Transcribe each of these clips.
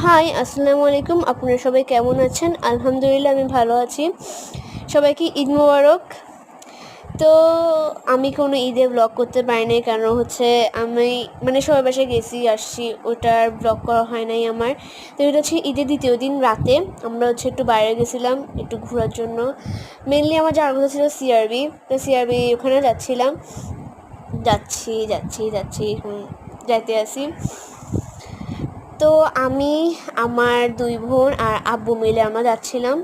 High, আসসালামু আলাইকুম। আপনারা সবাই কেমন আছেন? আলহামদুলিল্লাহ আমি ভালো আছি। সবাইকে ঈদ মোবারক। তো আমি কোনো ঈদে ব্লগ করতে পারিনি, কারণ হচ্ছে আমি সবার বাসায় গেছি আসছি, ওটার ব্লগ করা হয় নাই আমার। তো এটা হচ্ছে ঈদের দ্বিতীয় দিন রাতে আমরা একটু বাইরে গেছিলাম একটু ঘোরার জন্য। মেনলি আমার যাওয়ার কথা ছিল সিআরবি। তো সিআরবি ওখানে যাচ্ছিলাম, যাচ্ছি যাচ্ছি যাচ্ছি যাইতে আসি। তো আমি, আমার 2 বোন আর আব্বু মিলে আমরা যাচ্ছিলাম।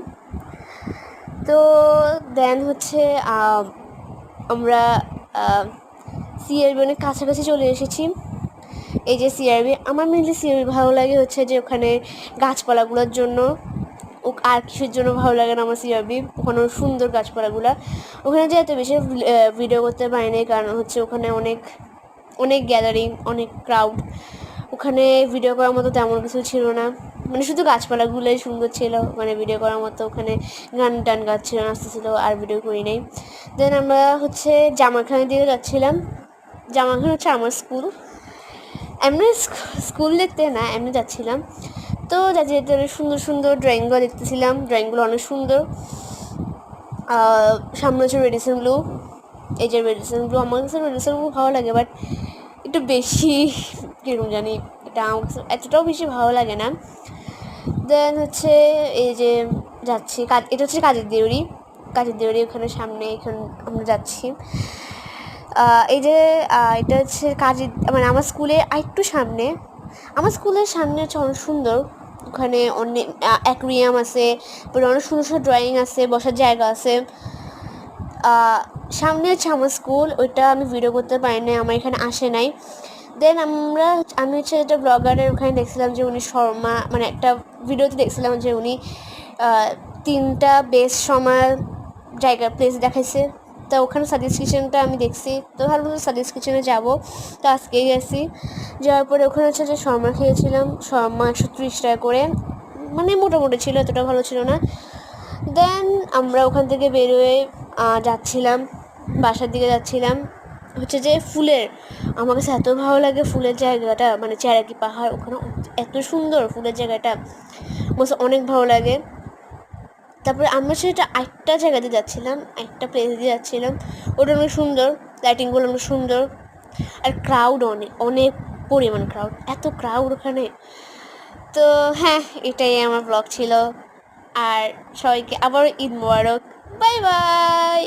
তো দেন হচ্ছে আমরা সিআরবি অনেক কাছাকাছি চলে এসেছি। এই যে সিআরবি, আমার মেনলি সিআরবি ভালো লাগে হচ্ছে যে ওখানে গাছপালাগুলোর জন্য। আর কিছুর জন্য ভালো লাগে না আমার সিআরবি, ওখানে সুন্দর গাছপালাগুলো। ওখানে যে এত বেশি ভিডিও করতে পারিনি, কারণ হচ্ছে ওখানে অনেক অনেক গ্যাদারিং, অনেক ক্রাউড। ওখানে ভিডিও করার মতো তেমন কিছু ছিল না, শুধু গাছপালাগুলোই সুন্দর ছিল, ভিডিও করার মতো। ওখানে গান টান গাচ্ছিল, নাচতেছিল, আর ভিডিও করি নাই। দেন আমরা হচ্ছে জামাখানের দিকে যাচ্ছিলাম। জামাখান হচ্ছে আমার স্কুল, এমনি স্কুল দেখতে না, এমনি যাচ্ছিলাম। তো যাতে যেতে অনেক সুন্দর সুন্দর ড্রয়িংগুলো দেখতেছিলাম, ড্রয়িংগুলো অনেক সুন্দর। সামনে হচ্ছে রেডিসন ব্লু। এই যে রেডিসন ব্লু, আমার কাছে রেডিসন ব্লু ভালো লাগে, বাট একটু বেশি কীরকম জানি, এটা আমার কাছে এতটাও বেশি ভালো লাগে না। দেন হচ্ছে এই যে যাচ্ছি, এটা হচ্ছে কাজের দেউরি। ওখানে সামনে, এখানে আমরা যাচ্ছি। এই যে এটা হচ্ছে কাজের, আমার স্কুলের আরেকটু সামনে। আমার স্কুলের সামনে হচ্ছে অনেক সুন্দর, ওখানে অনেক অ্যাকুয়ারিয়াম আছে, অনেক সুন্দর সুন্দর ড্রয়িং আছে, বসার জায়গা আছে। সামনে হচ্ছে আমার স্কুল, ওইটা আমি ভিডিও করতে পারি না, আমার এখানে আসে নাই। দেন আমি হচ্ছে একটা ব্লগারের ওখানে দেখছিলাম যে উনি শর্মা, একটা ভিডিওতে দেখছিলাম যে উনি 3টা বেস্ট সময় জায়গা প্লেস দেখাইছে। তো ওখানে সাদিস কিচেনটা আমি দেখছি, তো ভাবলাম সাদিস কিচেনে যাবো। তো আজকেই গেছি, যাওয়ার পরে ওখানে হচ্ছে যে শর্মা খেয়েছিলাম। শর্মা 130 টাকা করে, মোটামুটি ছিল, এতটা ভালো ছিল না। দেন আমরা ওখান থেকে বেরোয় যাচ্ছিলাম, বাসার দিকে যাচ্ছিলাম। হচ্ছে যে ফুলের, আমার কাছে এত ভালো লাগে ফুলের জায়গাটা, চেরাকি পাহাড়, ওখানে এত সুন্দর ফুলের জায়গাটা, আমার অনেক ভালো লাগে। তারপরে আমরা সেটা একটা জায়গাতে যাচ্ছিলাম, একটা প্লেস দিয়ে যাচ্ছিলাম, ওটা অনেক সুন্দর, লাইটিংগুলো অনেক সুন্দর। আর ক্রাউড অনেক অনেক পরিমাণ ক্রাউড, এত ক্রাউড ওখানে। তো হ্যাঁ, এটাই আমার ব্লগ ছিল। আর সবাইকে আবার ঈদ মোবারক। Bye bye.